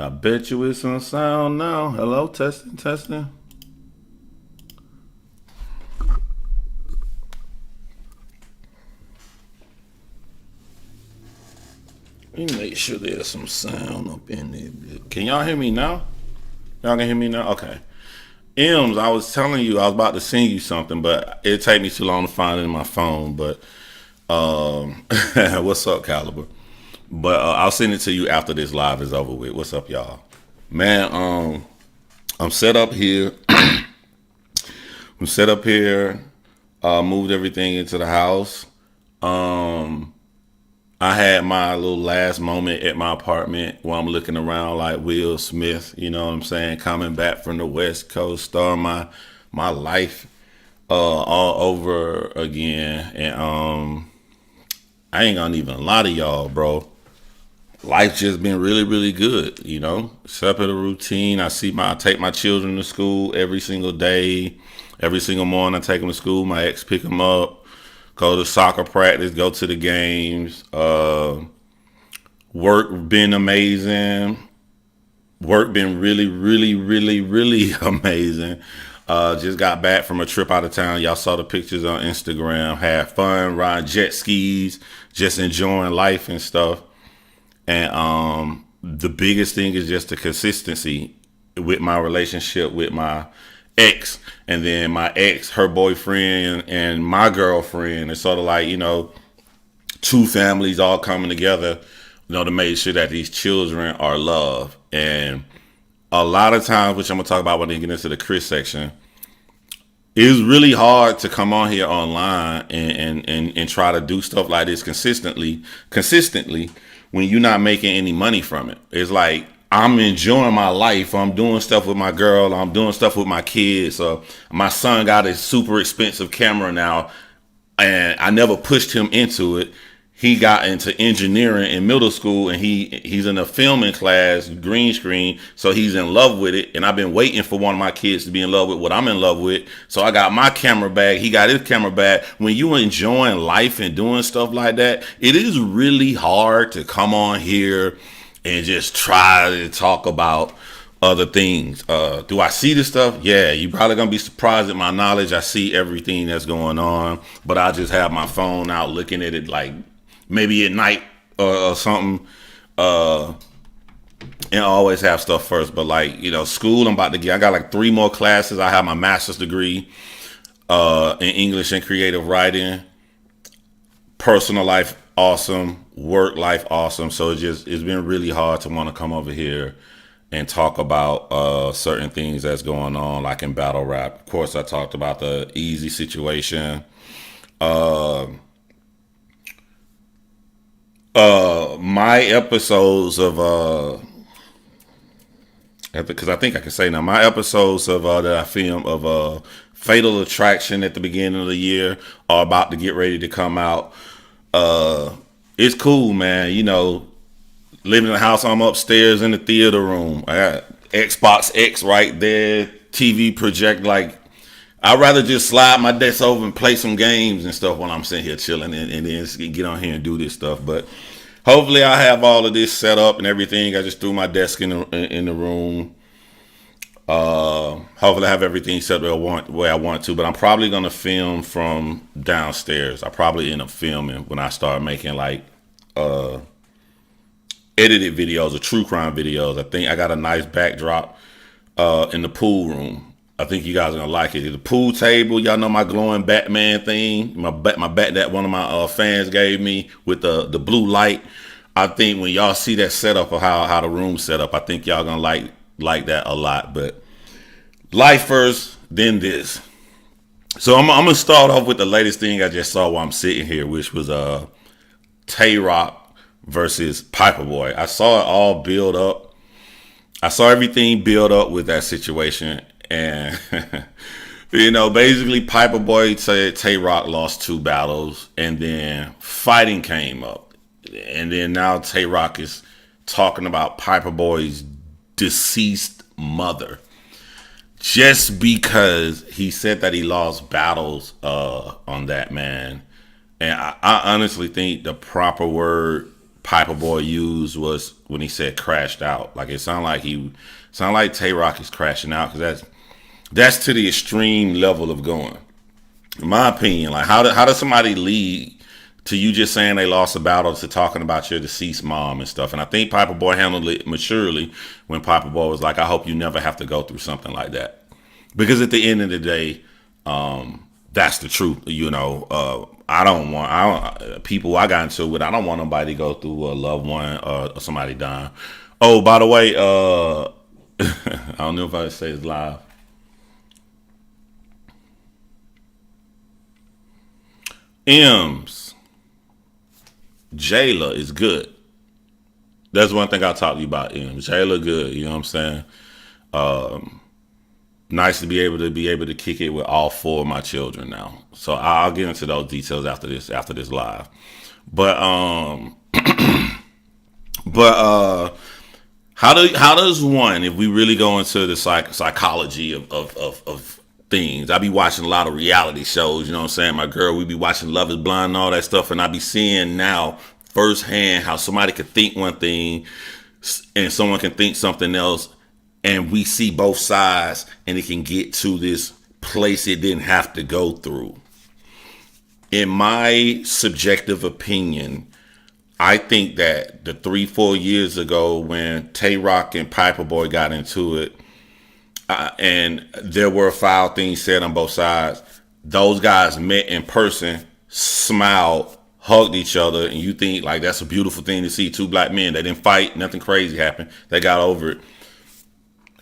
I bet you it's on sound now. Hello, testing, testing. Let me make sure there's some sound up in there. Can y'all hear me now? Y'all can hear me now? Okay. M's, I was telling you I was about to send you something, but it'd take me too long to find it in my phone. But what's up, Caliber? But I'll send it to you after this live is over with. What's up, y'all? Man, I'm set up here. I'm set up here. Moved everything into the house. Um, I had my little last moment at my apartment while I'm looking around like Will Smith. You know what I'm saying? Coming back from the West Coast, starting my life all over again. And I ain't gonna even lie to y'all, bro. Life just been really, really good, you know. Separate a routine. I take my children to school every single day. Every single morning I take them to school. My ex pick them up, go to soccer practice, go to the games. Work been amazing. Work been really, really, really, really amazing. Just got back from a trip out of town. Y'all saw the pictures on Instagram. Had fun riding jet skis, just enjoying life and stuff. And the biggest thing is just the consistency with my relationship with my ex, and then my ex, her boyfriend, and my girlfriend. It's sort of like, two families all coming together, to make sure that these children are loved. And a lot of times, which I'm gonna talk about when they get into the Chris section, it's really hard to come on here online and try to do stuff like this consistently when you're not making any money from it. It's like I'm enjoying my life. I'm doing stuff with my girl. I'm doing stuff with my kids. My son got a super expensive camera now, and I never pushed him into it. He got into engineering in middle school, and he's in a filming class, green screen, so he's in love with it. And I've been waiting for one of my kids to be in love with what I'm in love with. So I got my camera bag. He got his camera bag. When you enjoying life and doing stuff like that, it is really hard to come on here and just try to talk about other things. Do I see this stuff? Yeah, you're probably gonna be surprised at my knowledge. I see everything that's going on, but I just have my phone out looking at it like maybe at night or something, and I always have stuff first. But school, I got like 3 more classes. I have my master's degree in English and creative writing. Personal life, awesome. Work life, awesome. So it's been really hard to want to come over here and talk about certain things that's going on, like in Battlerap. Of course, I talked about the easy situation. My episodes of because I think I can say now, my episodes of that I filmed of Fatal Attraction at the beginning of the year are about to get ready to come out. It's cool, man. Living in the house, I'm upstairs in the theater room. I got Xbox X right there, TV project. Like, I'd rather just slide my desk over and play some games and stuff while I'm sitting here chilling, and then get on here and do this stuff. But hopefully I have all of this set up and everything. I just threw my desk in the room. Hopefully I have everything set where I want to. But I'm probably going to film from downstairs. I probably end up filming when I start making edited videos or true crime videos. I think I got a nice backdrop in the pool room. I think you guys are gonna like it. The pool table, y'all know my glowing Batman thing, my bat that one of my fans gave me with the blue light. I think when y'all see that setup of how the room's set up, I think y'all gonna like that a lot. But life first, then this. So I'm gonna start off with the latest thing I just saw while I'm sitting here, which was Tay Rock versus Piperboy. I saw it all build up. I saw everything build up with that situation. And, basically Piperboy said Tay Rock lost 2 battles, and then fighting came up. And then now Tay Rock is talking about Piperboy's deceased mother. Just because he said that he lost battles on that, man. And I honestly think the proper word Piperboy used was when he said crashed out. Like it sound like Tay Rock is crashing out, because that's to the extreme level of going. In my opinion, like how does somebody lead to you just saying they lost a battle to talking about your deceased mom and stuff? And I think Piperboy handled it maturely when Piperboy was like, I hope you never have to go through something like that. Because at the end of the day, that's the truth. I don't people I got into with, I don't want nobody to go through a loved one or somebody dying. Oh, by the way, I don't know if I say it's live. M's Jayla is good. That's one thing I'll talk to you about. Jayla good. You know what I'm saying? Nice to be able to kick it with all four of my children now. So I'll get into those details after this live. But how does one, if we really go into the psychology of things? I be watching a lot of reality shows, you know what I'm saying? My girl, we be watching Love is Blind and all that stuff, and I be seeing now firsthand how somebody could think one thing and someone can think something else, and we see both sides, and it can get to this place it didn't have to go through. In my subjective opinion, I think that the 3-4 years ago when Tay Rock and Piperboy got into it, and there were foul things said on both sides, those guys met in person, smiled, hugged each other, and you think like that's a beautiful thing to see. Two black men, they didn't fight, nothing crazy happened, they got over it.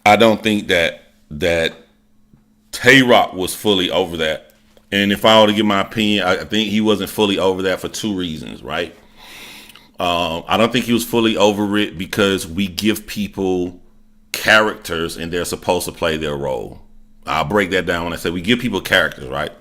I don't think that Tay Rock was fully over that. And if I were to give my opinion, I think he wasn't fully over that for two reasons, right? I don't think he was fully over it because we give people characters and they're supposed to play their role. I'll break that down when I say we give people characters, right?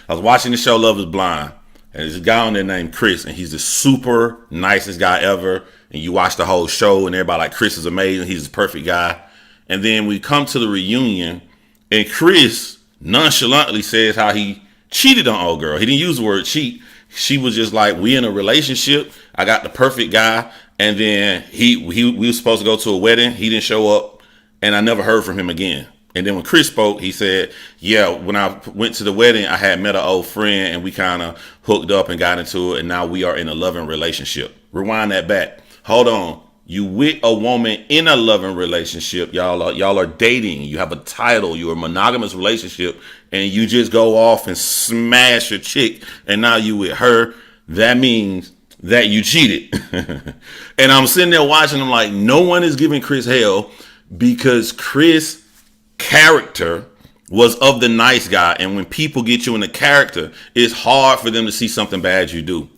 I was watching the show Love is Blind, and there's a guy on there named Chris, and he's the super nicest guy ever. And you watch the whole show, and everybody like, Chris is amazing, he's the perfect guy. And then we come to the reunion, and Chris nonchalantly says how he cheated on old girl. He didn't use the word cheat. She was just like, we in a relationship. I got the perfect guy. And then we were supposed to go to a wedding. He didn't show up, and I never heard from him again. And then when Chris spoke, he said, yeah, when I went to the wedding, I had met an old friend, and we kind of hooked up and got into it, and now we are in a loving relationship. Rewind that back. Hold on. You with a woman in a loving relationship, y'all are dating, you have a title, you're a monogamous relationship, and you just go off and smash your chick, and now you with her. That means that you cheated. And I'm sitting there watching them like, no one is giving Chris hell, because Chris' character was of the nice guy, and when people get you in a character, it's hard for them to see something bad you do.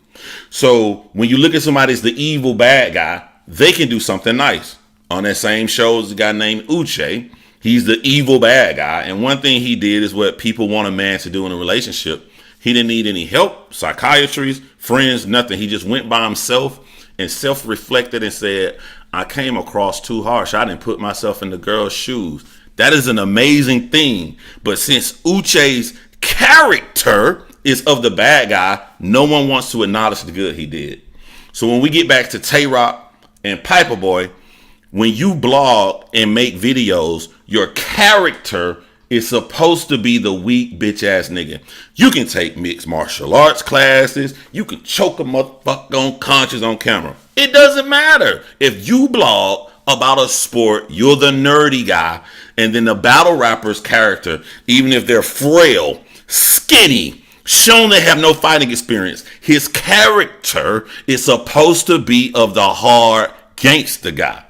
So when you look at somebody as the evil bad guy, they can do something nice. On that same show is a guy named Uche. He's the evil bad guy. And one thing he did is what people want a man to do in a relationship. He didn't need any help, psychiatrists, friends, nothing. He just went by himself and self-reflected and said, I came across too harsh. I didn't put myself in the girl's shoes. That is an amazing thing. But since Uche's character is of the bad guy, no one wants to acknowledge the good he did. So when we get back to Tay Rock and Piperboy, when you blog and make videos, your character is supposed to be the weak bitch ass nigga. You can take mixed martial arts classes. You can choke a motherfucker unconscious on camera. It doesn't matter. If you blog about a sport, you're the nerdy guy. And then the battle rapper's character, even if they're frail, skinny, shown they have no fighting experience, his character is supposed to be of the hard gangster guy.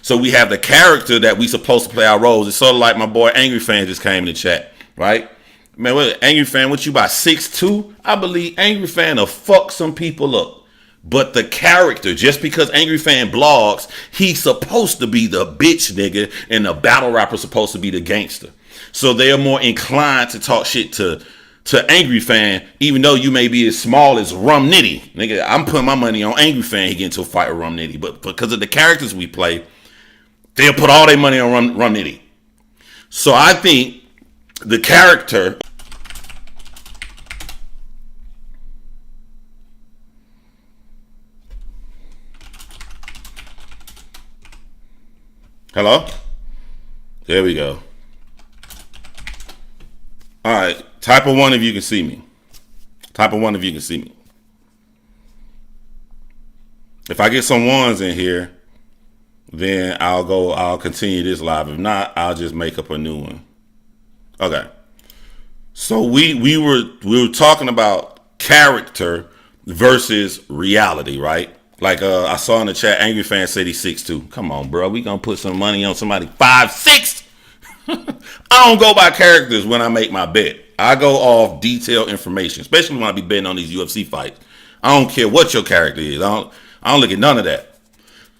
So we have the character that we supposed to play our roles. It's sort of like my boy Angry Fan just came in the chat, right? Man, what Angry Fan, what you about 6'2"? I believe Angry Fan will fuck some people up. But the character, just because Angry Fan blogs, he's supposed to be the bitch nigga, and the battle rapper supposed to be the gangster. So they are more inclined to talk shit to Angry Fan, even though you may be as small as Rum Nitty. Nigga, I'm putting my money on Angry Fan. He get into a fight with Rum Nitty. But because of the characters we play, they'll put all their money on Rum Nitty. So I think the character... Hello? There we go. All right. Type of one if you can see me. Type of one if you can see me. If I get some ones in here, then I'll continue this live. If not, I'll just make up a new one. Okay. So we were talking about character versus reality, right? Like I saw in the chat, Angry Fan said he's 6'2". Come on, bro. We gonna put some money on somebody 5'6". I don't go by characters when I make my bet. I go off detailed information, especially when I be betting on these UFC fights. I don't care what your character is. I don't look at none of that.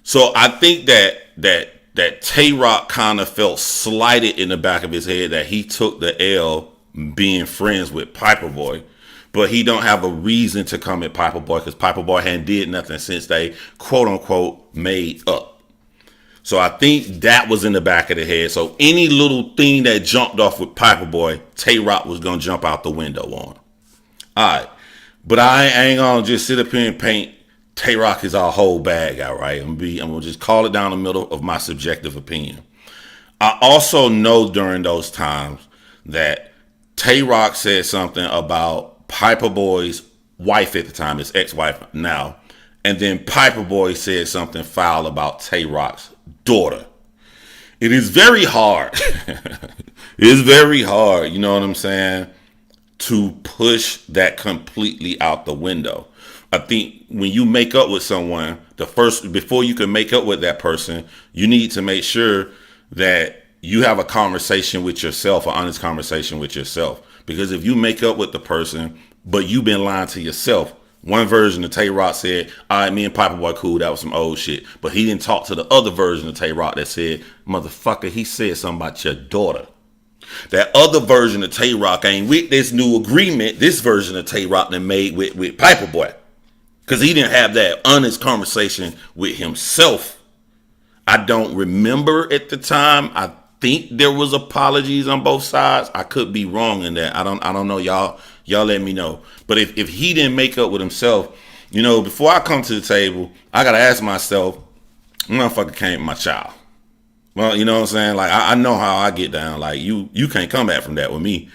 So I think that Tay-Rock kind of felt slighted in the back of his head that he took the L being friends with Piperboy, but he don't have a reason to come at Piperboy because Piperboy hadn't did nothing since they quote unquote made up. So I think that was in the back of the head. So any little thing that jumped off with Piperboy, Tay-Rock was gonna jump out the window on. All right, but I ain't gonna just sit up here and paint Tay-Rock is our whole bag out, right? I'm gonna just call it down the middle of my subjective opinion. I also know during those times that Tay-Rock said something about Piperboy's wife at the time, his ex-wife now, and then Piperboy said something foul about Tay-Rock's daughter. It is very hard. It's very hard, you know what I'm saying, to push that completely out the window. I think when you make up with someone, before you can make up with that person, you need to make sure that you have a conversation with yourself, an honest conversation with yourself. Because if you make up with the person, but you've been lying to yourself, one version of Tay-Rock said, all right, me and Piperboy cool, that was some old shit. But he didn't talk to the other version of Tay-Rock that said, motherfucker, he said something about your daughter. That other version of Tay-Rock ain't with this new agreement, this version of Tay-Rock that made with Piperboy. Because he didn't have that honest conversation with himself. I don't remember at the time. I think there was apologies on both sides. I could be wrong in that. I don't know. Y'all let me know. But if he didn't make up with himself, you know, before I come to the table, I gotta ask myself, motherfucker came with my child. Well, you know what I'm saying? Like I know how I get down. Like you can't come back from that with me.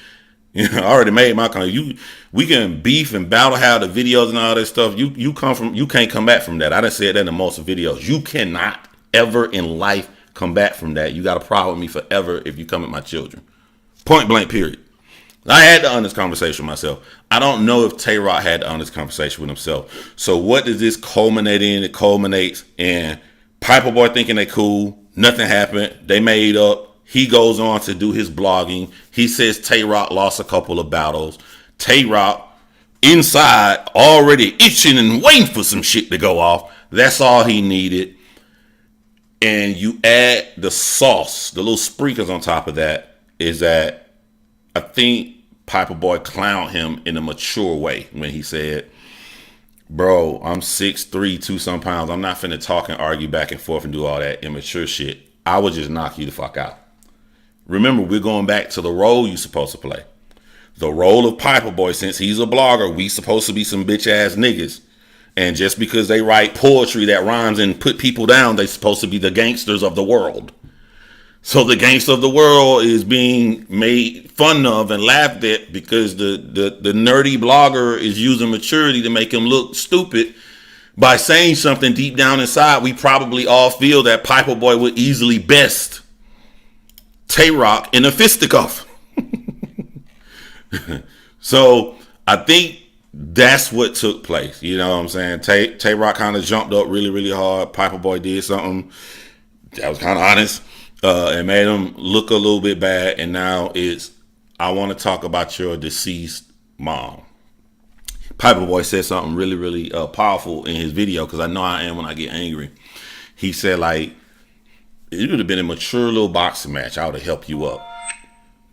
You know, I already made my comment. We can beef and battle, have the videos and all that stuff. You can't come back from that. I done said that in most videos. You cannot ever in life come back from that. You got a problem with me forever if you come at my children. Point blank, period. I had the honest conversation with myself. I don't know if Tay-Rock had the honest conversation with himself. So what does this culminate in? It culminates in Piperboy thinking they cool. Nothing happened. They made up. He goes on to do his blogging. He says Tay-Rock lost a couple of battles. Tay-Rock inside already itching and waiting for some shit to go off. That's all he needed. And you add the sauce, the little sprinkles on top of that, is that I think Piperboy clowned him in a mature way when he said, bro, I'm 6'3", 2-some pounds. I'm not finna talk and argue back and forth and do all that immature shit. I would just knock you the fuck out. Remember, we're going back to the role you're supposed to play. The role of Piperboy, since he's a blogger, we supposed to be some bitch ass niggas. And just because they write poetry that rhymes and put people down, they supposed to be the gangsters of the world. So the gangster of the world is being made fun of and laughed at because the nerdy blogger is using maturity to make him look stupid by saying something deep down inside. We probably all feel that Piperboy would easily best Tay-Rock in a fisticuff. So I think that's what took place. You know what I'm saying? Tay-Rock kind of jumped up really, really hard. Piperboy did something that was kind of honest and made him look a little bit bad. And now it's, I want to talk about your deceased mom. Piperboy said something really, really powerful in his video, because I know I am when I get angry. He said, like, it would have been a mature little boxing match. I would have helped you up.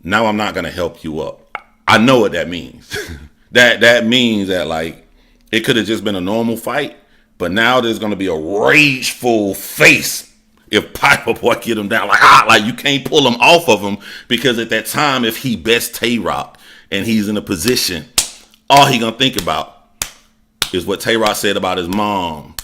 Now I'm not going to help you up. I know what that means. that means that, like, it could have just been a normal fight, but now there's going to be a rageful face if Piperboy get him down. Like you can't pull him off of him, because at that time, if he best Tay-Rock and he's in a position, all he going to think about is what Tay-Rock said about his mom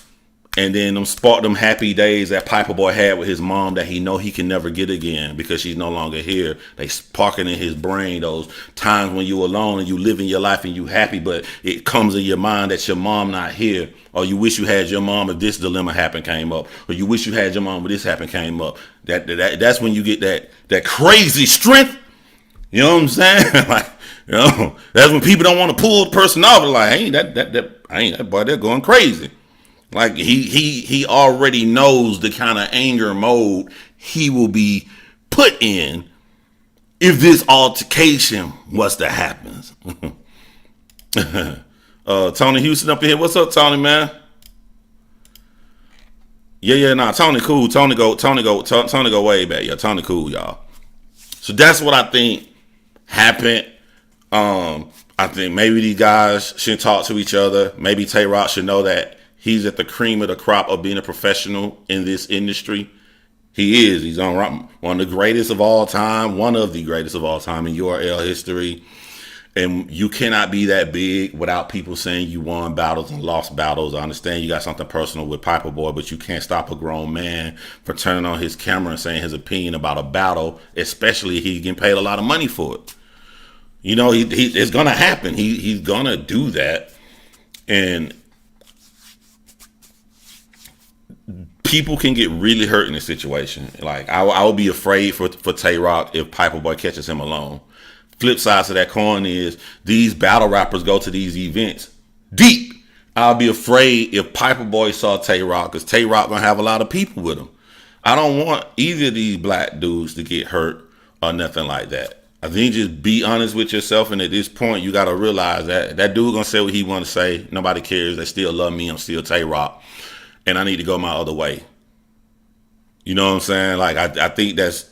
And then them sparked them happy days that Piperboy had with his mom that he know he can never get again because she's no longer here. They sparking in his brain those times when you alone and you living your life and you happy, but it comes in your mind that your mom not here, or you wish you had your mom if this dilemma happened came up, or you wish you had your mom if this happened came up. That's when you get that crazy strength. You know what I'm saying? Like, you know, that's when people don't want to pull the person off. Like, ain't that boy, they're going crazy. Like he already knows the kind of anger mode he will be put in if this altercation was to happen. Tony Houston up in here. What's up, Tony, man? Nah, Tony cool. Tony go way back. Yeah, Tony cool, y'all. So that's what I think happened. I think maybe these guys shouldn't talk to each other. Maybe Tay Rock should know that he's at the cream of the crop of being a professional in this industry. He is. He's on one of the greatest of all time, one of the greatest of all time in URL history. And you cannot be that big without people saying you won battles and lost battles. I understand you got something personal with Piperboy, but you can't stop a grown man from turning on his camera and saying his opinion about a battle, especially if he's getting paid a lot of money for it. You know, it's going to happen. He's going to do that. And people can get really hurt in this situation. Like, I would be afraid for Tay Rock if Piperboy catches him alone. Flip side to that coin is these battle rappers go to these events deep. I'll be afraid if Piperboy saw Tay Rock, because Tay Rock gonna have a lot of people with him. I don't want either of these black dudes to get hurt or nothing like that. I think just be honest with yourself, and at this point you gotta realize that that dude gonna say what he want to say. Nobody cares. They still love me. I'm still Tay Rock, and I need to go my other way. You know what I'm saying? Like I think that's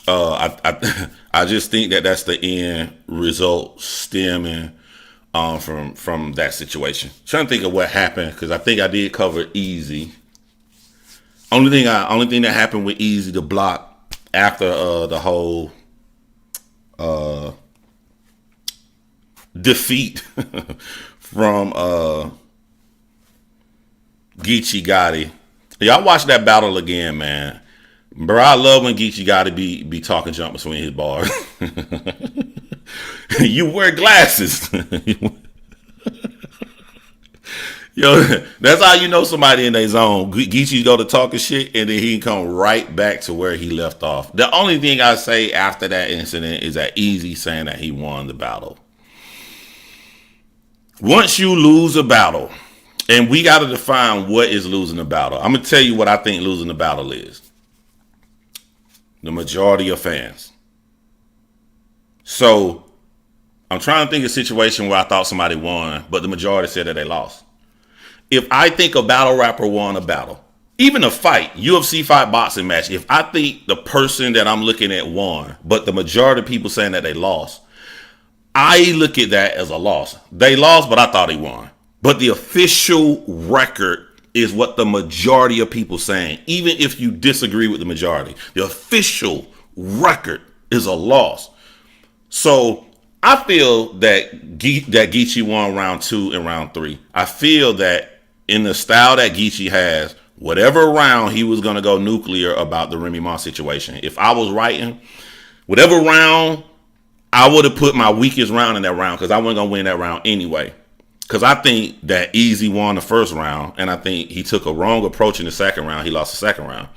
I just think that that's the end result stemming from that situation. Trying to think of what happened, because I think I did cover Easy. Only thing that happened with Easy, the block after the whole defeat from Geechee Gotti. Y'all watch that battle again, man. Bro, I love when Geechee Gotti be talking jump between his bars. You wear glasses. Yo, that's how you know somebody in their zone. Geechee go to talking shit, and then he come right back to where he left off. The only thing I say after that incident is that Easy saying that he won the battle. Once you lose a battle, and we got to define what is losing a battle. I'm going to tell you what I think losing the battle is. The majority of fans. So I'm trying to think of a situation where I thought somebody won, but the majority said that they lost. If I think a battle rapper won a battle, even a fight, UFC fight, boxing match, if I think the person that I'm looking at won, but the majority of people saying that they lost, I look at that as a loss. They lost, but I thought he won. But the official record is what the majority of people saying. Even if you disagree with the majority, the official record is a loss. So I feel that Geechee won round 2 and round 3. I feel that in the style that Geechee has, whatever round he was going to go nuclear about the Remy Ma situation. If I was writing, whatever round, I would have put my weakest round in that round, because I wasn't going to win that round anyway. Because I think that Easy won the first round, and I think he took a wrong approach in the second round. He lost the second round.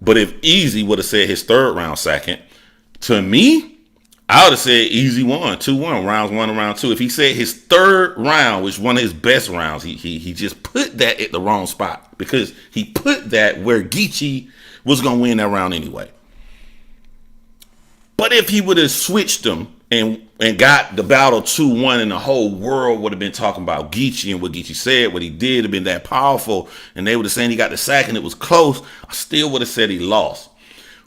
But if Easy would have said his third round second, to me, I would have said Easy won 2-1, rounds 1 and round 2. If he said his third round, which one of his best rounds, he just put that at the wrong spot, because he put that where Geechee was going to win that round anyway. But if he would have switched them and got the battle 2-1, and the whole world would have been talking about Geechee and what Geechee said, what he did, have been that powerful, and they would have said he got the sack and it was close, I still would have said he lost.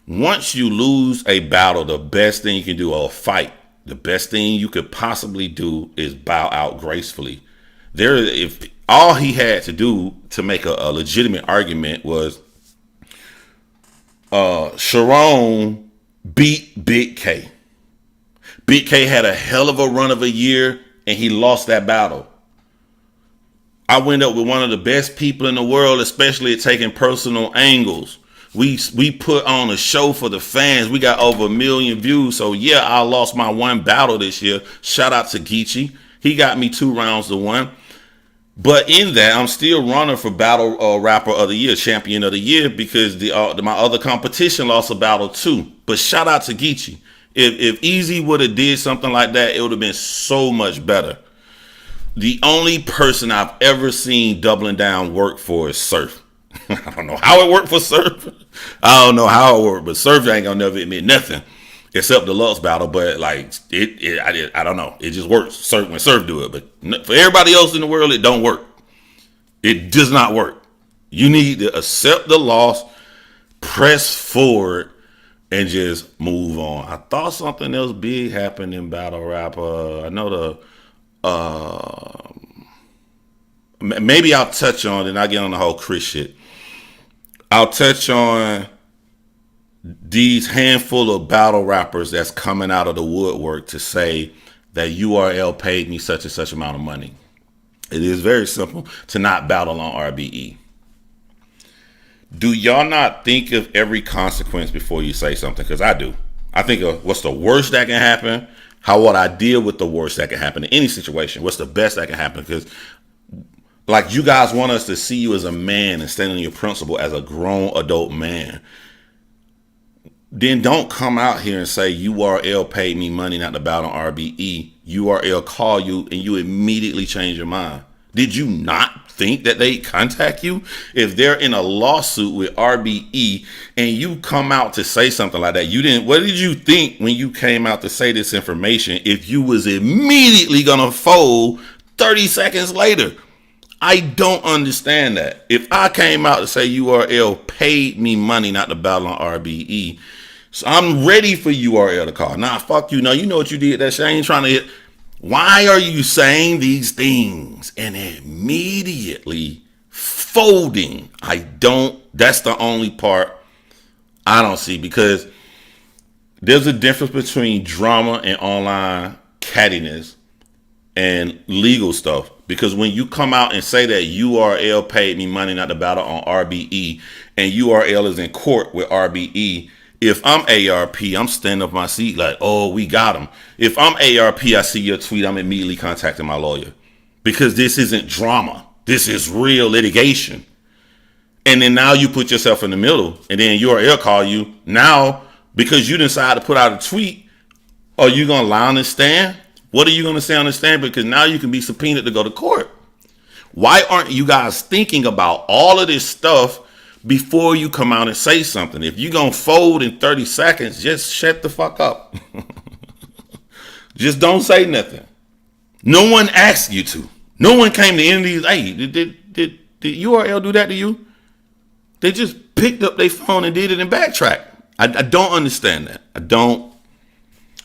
Once you lose a battle, the best thing you can do, or a fight, the best thing you could possibly do is bow out gracefully. If all he had to do to make a legitimate argument was Sharon beat Big K. Big K had a hell of a run of a year, and he lost that battle. I went up with one of the best people in the world, especially at taking personal angles. We put on a show for the fans. We got over 1 million views. So yeah, I lost my one battle this year. Shout out to Geechee. He got me 2 rounds to 1. But in that, I'm still running for Battle Rapper of the Year, Champion of the Year, because my other competition lost a battle too. But shout out to Geechee. If Easy would have did something like that, it would have been so much better. The only person I've ever seen doubling down work for is Surf. I don't know how it worked for Surf. I don't know how it worked, but Surf ain't gonna never admit nothing except the Lux battle. But like I don't know. It just works. Surf when Surf do it, but for everybody else in the world, it don't work. It does not work. You need to accept the loss, press forward, and just move on. I thought something else big happened in Battle Rap. I know maybe I'll touch on it and I'll get on the whole Chris shit. I'll touch on these handful of battle rappers that's coming out of the woodwork to say that URL paid me such and such amount of money. It is very simple to not battle on RBE. Do y'all not think of every consequence before you say something? Because I do. I think of what's the worst that can happen, how would I deal with the worst that can happen in any situation, what's the best that can happen? Because like you guys want us to see you as a man and stand on your principle as a grown adult man. Then don't come out here and say URL paid me money not to battle on RBE. URL call you and you immediately change your mind. Did you not think that they contact you? If they're in a lawsuit with RBE and you come out to say something like that, what did you think when you came out to say this information if you was immediately gonna fold 30 seconds later? I don't understand that. If I came out to say URL paid me money not to battle on RBE, so I'm ready for URL to call. Nah, fuck you. No, you know what you did. That shit I ain't trying to hit. Why are you saying these things and immediately folding? That's the only part I don't see, because there's a difference between drama and online cattiness and legal stuff. Because when you come out and say that URL paid me money not to battle on RBE and URL is in court with RBE, if I'm ARP, I'm standing up my seat like, oh, we got him. If I'm ARP, I see your tweet, I'm immediately contacting my lawyer. Because this isn't drama. This is real litigation. And then now you put yourself in the middle and then URL call you. Now, because you decided to put out a tweet, are you going to lie on the stand? What are you going to say on the stand? Because now you can be subpoenaed to go to court. Why aren't you guys thinking about all of this stuff before you come out and say something? If you're going to fold in 30 seconds, just shut the fuck up. Just don't say nothing. No one asked you to. No one came to any of these. Hey, did URL do that to you? They just picked up their phone and did it and backtracked. I don't understand that. I don't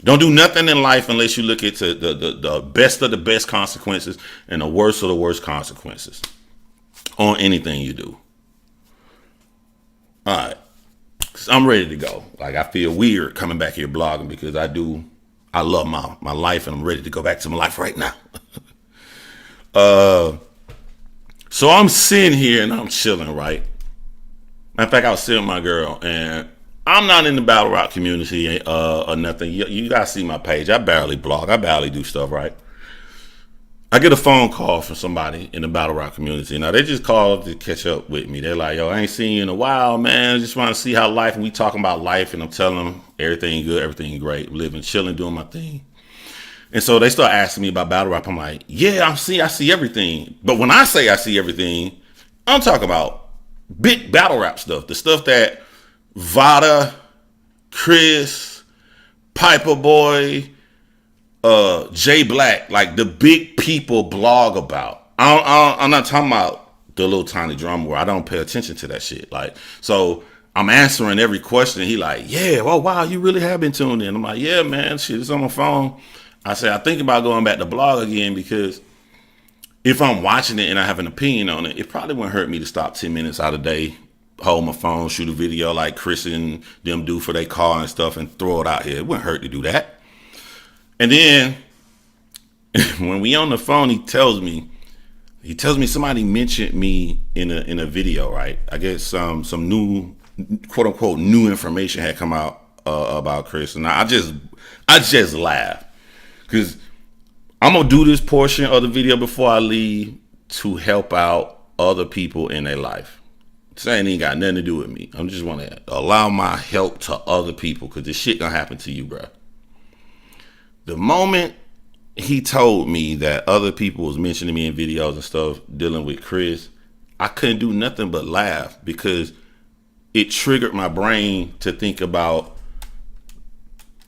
do nothing in life unless you look at the best of the best consequences and the worst of the worst consequences on anything you do. All right. Cause I'm ready to go. Like, I feel weird coming back here blogging because I love my life and I'm ready to go back to my life right now. So I'm sitting here and I'm chilling, right? Matter of fact, I was sitting with my girl and I'm not in the battle rap community or nothing. You guys see my page. I barely blog. I barely do stuff, right? I get a phone call from somebody in the battle rap community. Now, they just called to catch up with me. They're like, yo, I ain't seen you in a while, man. I just want to see how life, and we talking about life, and I'm telling them everything good, everything great, living, chilling, doing my thing. And so they start asking me about battle rap. I'm like, yeah, I see everything. But when I say I see everything, I'm talking about big battle rap stuff. The stuff that Vada, Chris, Piperboy, Jay Black, like the big people blog about. I'm not talking about the little tiny drama where I don't pay attention to that shit. Like, so I'm answering every question. He like, yeah, well, wow, you really have been tuned in. I'm like, yeah, man, shit, it's on my phone. I said, I think about going back to blog again because if I'm watching it and I have an opinion on it, it probably wouldn't hurt me to stop 10 minutes out of the day, hold my phone, shoot a video like Chris and them do for their car and stuff and throw it out here. It wouldn't hurt to do that. And then when we on the phone, he tells me He tells me somebody mentioned me in a video, right? I guess some new, quote unquote, new information had come out about Chris, and I just laughed because I'm gonna do this portion of the video before I leave to help out other people in their life. This ain't got nothing to do with me. I'm just want to allow my help to other people because this shit gonna happen to you, bro. The moment he told me that other people was mentioning me in videos and stuff dealing with Chris, I couldn't do nothing but laugh because it triggered my brain to think about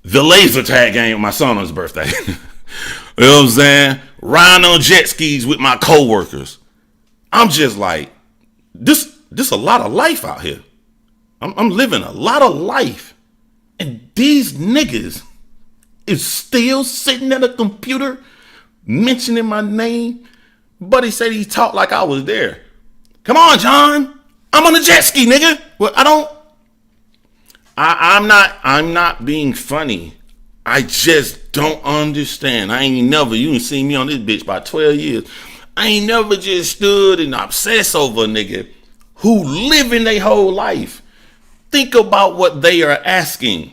the laser tag game with my son on his birthday. You know what I'm saying? Riding on jet skis with my coworkers. I'm just like, this a lot of life out here. I'm living a lot of life. And these niggas is still sitting at a computer mentioning my name. Buddy said he talked like I was there. Come on, John. I'm on a jet ski, nigga. Well, I'm not being funny. I just don't understand. You ain't seen me on this bitch by 12 years. I ain't never just stood and obsessed over a nigga who living their whole life. Think about what they are asking.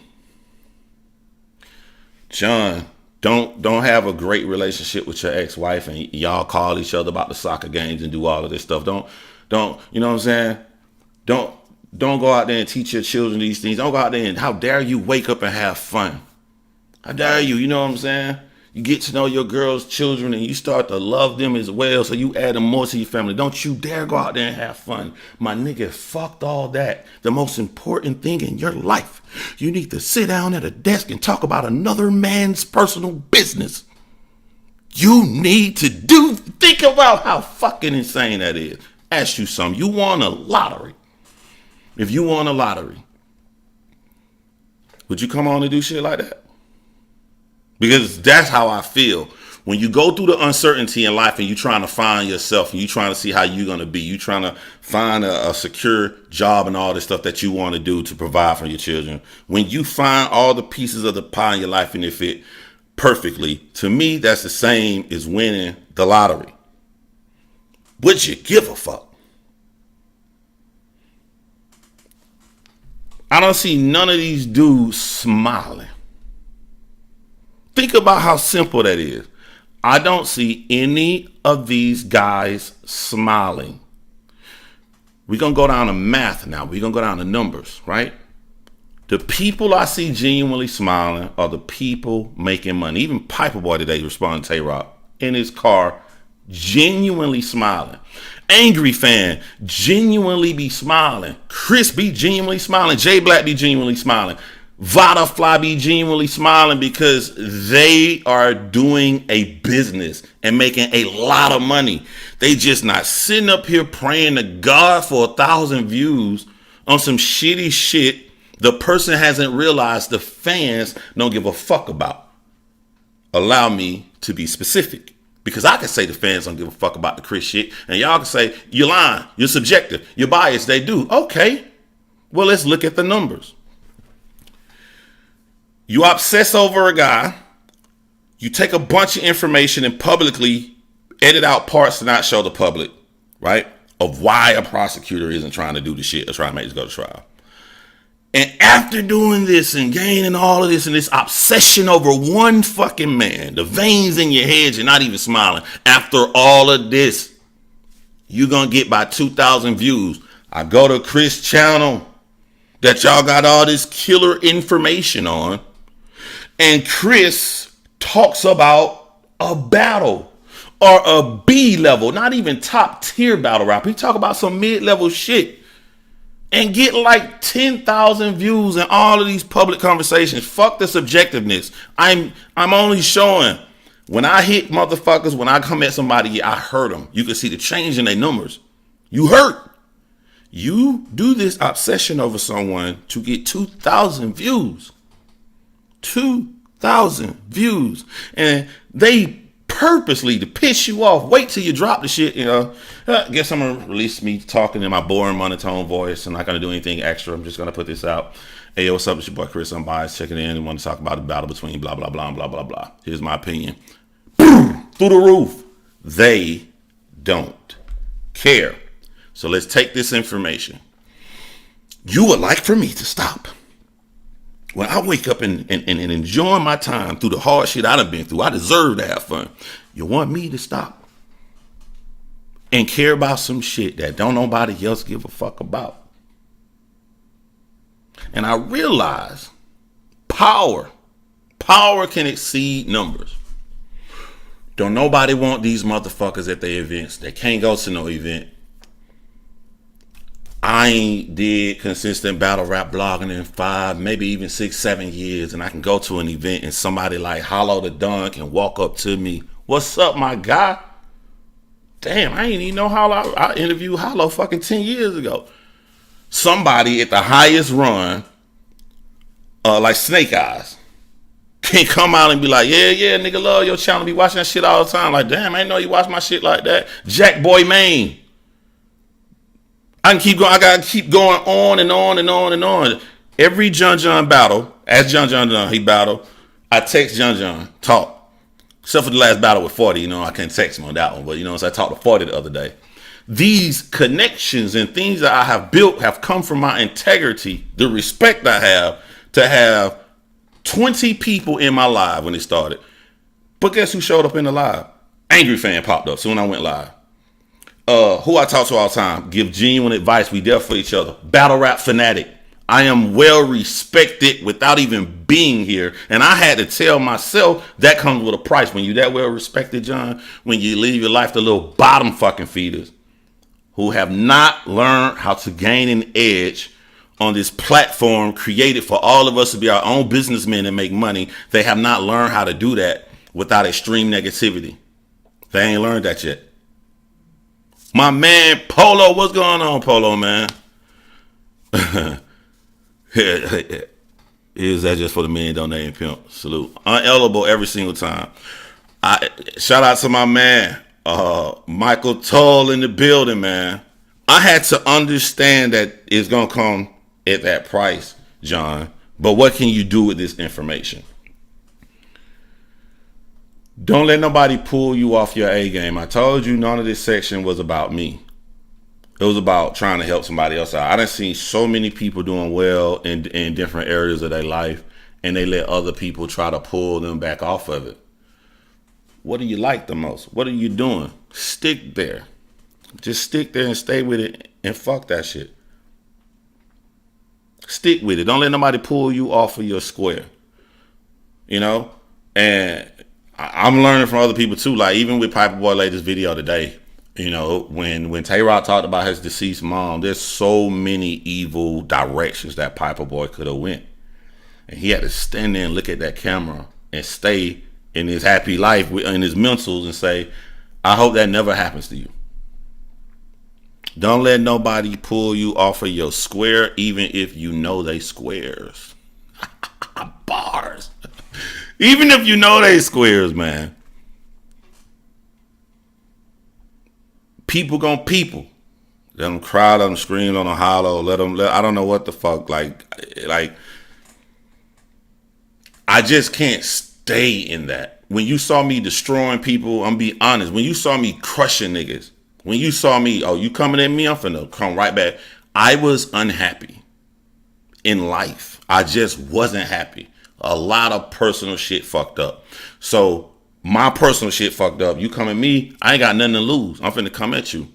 John, don't have a great relationship with your ex-wife and y'all call each other about the soccer games and do all of this stuff. Don't, you know what I'm saying? Don't go out there and teach your children these things. Don't go out there and how dare you wake up and have fun. How dare you, you know what I'm saying? You get to know your girl's children and you start to love them as well, so you add them more to your family. Don't you dare go out there and have fun. My nigga, fucked all that. The most important thing in your life, you need to sit down at a desk and talk about another man's personal business. You need to think about how fucking insane that is. Ask you something. You won a lottery. If you won a lottery, would you come on and do shit like that? Because that's how I feel. When you go through the uncertainty in life and you're trying to find yourself and you're trying to see how you're going to be, you're trying to find a secure job and all this stuff that you want to do to provide for your children. When you find all the pieces of the pie in your life and they fit perfectly, to me, that's the same as winning the lottery. Would you give a fuck? I don't see none of these dudes smiling. Think about how simple that is. I don't see any of these guys smiling. We're going to go down to math now. We're going to go down to numbers, right? The people I see genuinely smiling are the people making money. Even Piperboy today responded to Tay-Rock in his car, genuinely smiling. Angry Fan genuinely be smiling. Chris be genuinely smiling. J Black be genuinely smiling. Vada Fly be genuinely smiling because they are doing a business and making a lot of money. They just not sitting up here praying to God for 1,000 views on some shitty shit the person hasn't realized the fans don't give a fuck about. Allow me to be specific. Because I can say the fans don't give a fuck about the Chris shit, and y'all can say, you're lying, you're subjective, you're biased. They do. Okay. Well, let's look at the numbers. You obsess over a guy. You take a bunch of information and publicly edit out parts to not show the public, right? Of why a prosecutor isn't trying to do the shit or trying to make this go to trial. And after doing this and gaining all of this and this obsession over one fucking man, the veins in your head, you're not even smiling. After all of this, you're going to get by 2,000 views. I go to Chris' channel that y'all got all this killer information on. And Chris talks about a battle or a B level, not even top tier battle rap. He talk about some mid-level shit and get like 10,000 views in all of these public conversations. Fuck the subjectiveness. I'm only showing when I hit motherfuckers, when I come at somebody, I hurt them. You can see the change in their numbers. You hurt. You do this obsession over someone to get 2,000 views. 2,000 views. And they purposely, to piss you off, wait till you drop the shit, you know. I guess I'm going to release me talking in my boring monotone voice. I'm not going to do anything extra. I'm just going to put this out. Hey, what's up? It's your boy Chris Unbias checking in and want to talk about the battle between blah, blah, blah, blah, blah, blah. Here's my opinion. Through the roof. They don't care. So let's take this information. You would like for me to stop. When I wake up and enjoy my time through the hard shit I done been through, I deserve to have fun. You want me to stop and care about some shit that don't nobody else give a fuck about. And I realize power can exceed numbers. Don't nobody want these motherfuckers at their events. They can't go to no event. I ain't did consistent battle rap blogging in 5, maybe even 6, 7 years, and I can go to an event and somebody like Hollow the Don can walk up to me. What's up, my guy? Damn, I ain't even know Hollow. I interviewed Hollow fucking 10 years ago. Somebody at the highest run, like Snake Eyes, can come out and be like, yeah, nigga, love your channel. Be watching that shit all the time. Like, damn, I ain't know you watch my shit like that. Jack Boy Maine. I can keep going. I gotta keep going on and on and on and on. Every John battle, as John done, he battled. I text John, talk. Except for the last battle with 40, I can't text him on that one. But so I talked to 40 the other day. These connections and things that I have built have come from my integrity, the respect I have to have 20 people in my live when it started. But guess who showed up in the live? Angry Fan popped up soon I went live. Who I talk to all the time, give genuine advice. We there for each other. Battle rap fanatic. I am well respected without even being here. And I had to tell myself that comes with a price. When you that well respected, John, when you leave your life to little bottom fucking feeders who have not learned how to gain an edge on this platform created for all of us to be our own businessmen and make money. They have not learned how to do that without extreme negativity. They ain't learned that yet. My man Polo, what's going on, Polo, man? Is that just for the men donating pimp? Salute. Uneligible every single time. Shout out to my man, Michael Toll in the building, man. I had to understand that it's going to come at that price, John. But what can you do with this information? Don't let nobody pull you off your A game. I told you none of this section was about me. It was about trying to help somebody else out. I done seen so many people doing well in different areas of their life, and they let other people try to pull them back off of it. What do you like the most? What are you doing? Stick there. Just stick there and stay with it and fuck that shit. Stick with it. Don't let nobody pull you off of your square. And I'm learning from other people too. Like even with Piperboy latest video today, when Tay-Rock talked about his deceased mom, there's so many evil directions that Piperboy could have went. And he had to stand there and look at that camera and stay in his happy life, in his mentals, and say, I hope that never happens to you. Don't let nobody pull you off of your square, even if you know they squares. Bars. Even if you know they squares, man. People gon' people. Let them cry, let them scream, let them holler, I don't know what the fuck. Like, I just can't stay in that. When you saw me destroying people, I'm be honest. When you saw me crushing niggas, when you saw me, you coming at me, I'm finna come right back. I was unhappy in life. I just wasn't happy. A lot of personal shit fucked up. So my personal shit fucked up. You come at me, I ain't got nothing to lose. I'm finna come at you.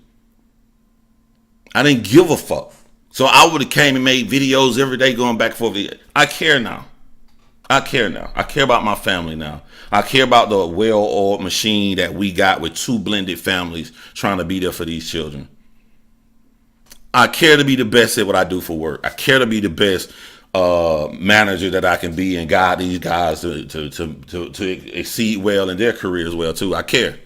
I didn't give a fuck. So I would have came and made videos every day going back and forth. I care now. I care about my family now. I care about the well-oiled machine that we got with 2 blended families trying to be there for these children. I care to be the best at what I do for work. I care to be the best manager that I can be and guide these guys to exceed well in their careers well too. I care.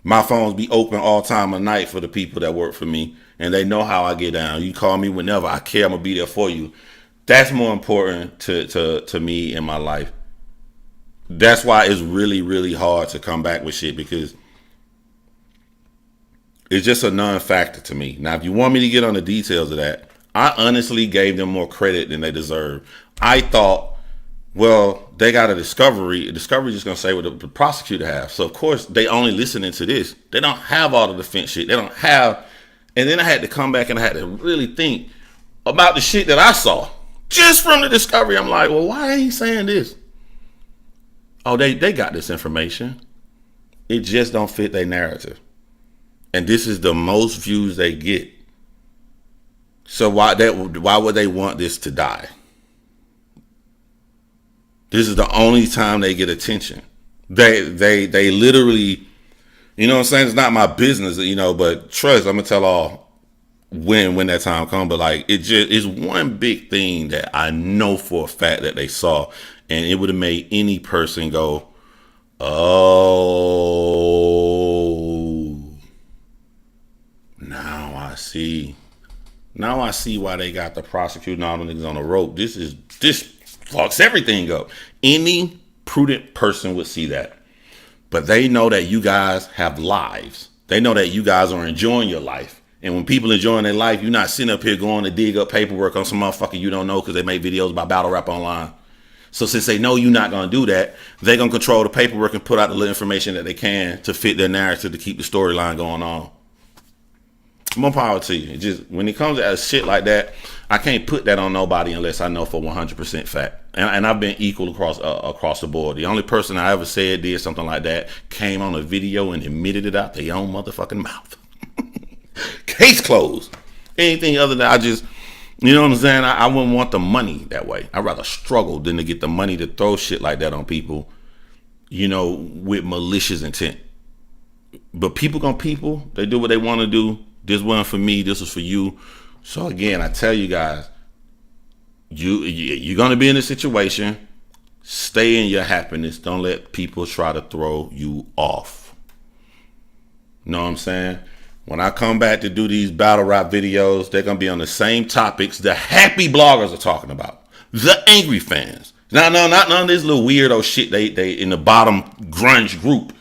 My phones be open all time of night for the people that work for me, and they know how I get down. You call me whenever. I care. I'm gonna be there for you. That's more important to me in my life. That's why it's really, really hard to come back with shit, because it's just a non-factor to me. Now, if you want me to get on the details of that, I honestly gave them more credit than they deserve. I thought Well, they got a discovery. A discovery just gonna say what the prosecutor has. So of course they only listening to this. They don't have all the defense shit. They don't have. And then I had to come back and I had to really think about the shit that I saw just from the discovery. I'm like, well, why ain't he saying this? Oh, they got this information. It just don't fit their narrative. And this is the most views they get. So why would they want this to die? This is the only time they get attention. They literally, you know what I'm saying? It's not my business, but trust, I'm gonna tell all when that time comes. But like it just is one big thing that I know for a fact that they saw, and it would have made any person go, oh, now I see. Now I see why they got the prosecutor and all the niggas on the rope. This fucks everything up. Any prudent person would see that. But they know that you guys have lives. They know that you guys are enjoying your life. And when people enjoying their life, you're not sitting up here going to dig up paperwork on some motherfucker you don't know because they make videos about Battlerap online. So since they know you're not going to do that, they're going to control the paperwork and put out the little information that they can to fit their narrative to keep the storyline going on. More power to you. It just when it comes to shit like that, I can't put that on nobody unless I know for 100% fact. And I've been equal across the board. The only person I ever said did something like that came on a video and admitted it out their own motherfucking mouth. Case closed. Anything other than I just, you know what I'm saying? I wouldn't want the money that way. I'd rather struggle than to get the money to throw shit like that on people, with malicious intent. But people gonna people. They do what they want to do. This wasn't for me. This was for you. So again, I tell you guys, you're gonna be in a situation. Stay in your happiness. Don't let people try to throw you off. Know what I'm saying? When I come back to do these battle rap videos, they're gonna be on the same topics the happy bloggers are talking about. The angry fans. Not none of this little weirdo shit they in the bottom grunge group.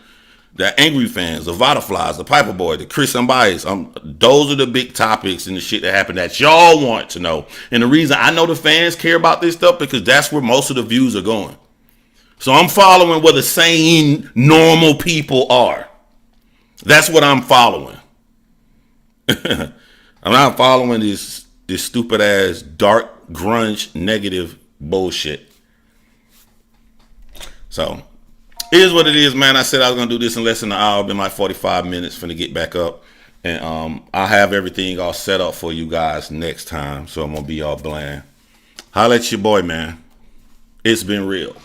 The angry fans, the Battlerap, the Piperboy, the Chris Unbias. Those are the big topics and the shit that happened that y'all want to know. And the reason I know the fans care about this stuff because that's where most of the views are going. So I'm following where the sane, normal people are. That's what I'm following. I'm not following this stupid ass dark grunge negative bullshit. So it is what it is, man. I said I was gonna do this in less than an hour. Been like 45 minutes finna get back up, and I'll have everything all set up for you guys next time. So I'm gonna be all bland. Holla at your boy, man. It's been real.